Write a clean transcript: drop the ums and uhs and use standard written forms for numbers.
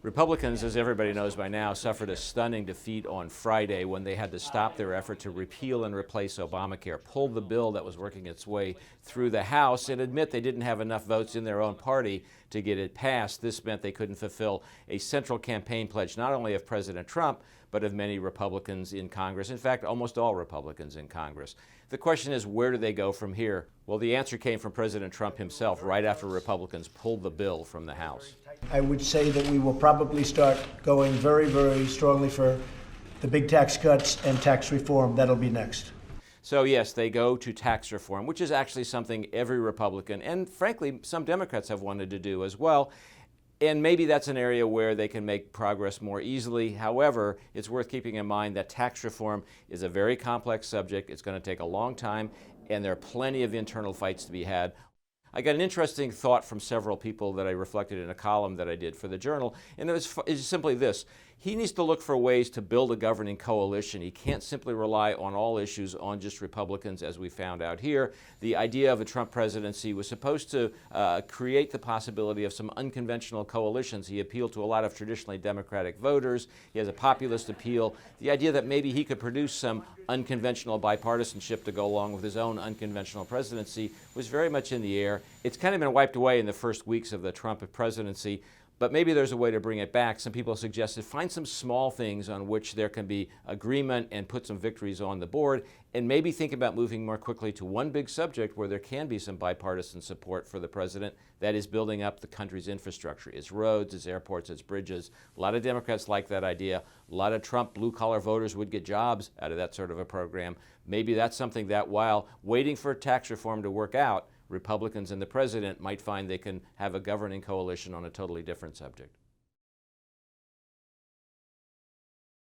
Republicans, as everybody knows by now, suffered a stunning defeat on Friday when they had to stop their effort to repeal and replace Obamacare, pull the bill that was working its way through the House, and admit they didn't have enough votes in their own party to get it passed. This meant they couldn't fulfill a central campaign pledge, not only of President Trump, but of many Republicans in Congress. In fact, almost all Republicans in Congress. The question is, where do they go from here? Well, the answer came from President Trump himself right after Republicans pulled the bill from the House. I would say that we will probably start going very, very strongly for the big tax cuts and tax reform. That'll be next. So yes, they go to tax reform, which is actually something every Republican and frankly some Democrats have wanted to do as well. And maybe that's an area where they can make progress more easily. However, it's worth keeping in mind that tax reform is a very complex subject. It's going to take a long time, and there are plenty of internal fights to be had. I got an interesting thought from several people that I reflected in a column that I did for the Journal, and it's simply this. He needs to look for ways to build a governing coalition. He can't simply rely on all issues on just Republicans, as we found out here. The idea of a Trump presidency was supposed to create the possibility of some unconventional coalitions. He appealed to a lot of traditionally Democratic voters. He has a populist appeal. The idea that maybe he could produce some unconventional bipartisanship to go along with his own unconventional presidency was very much in the air. It's kind of been wiped away in the first weeks of the Trump presidency. But maybe there's a way to bring it back. Some people suggested find some small things on which there can be agreement and put some victories on the board, and maybe think about moving more quickly to one big subject where there can be some bipartisan support for the president, that is building up the country's infrastructure, its roads, its airports, its bridges. A lot of Democrats like that idea. A lot of Trump blue-collar voters would get jobs out of that sort of a program. Maybe that's something that while waiting for tax reform to work out, Republicans and the president might find they can have a governing coalition on a totally different subject.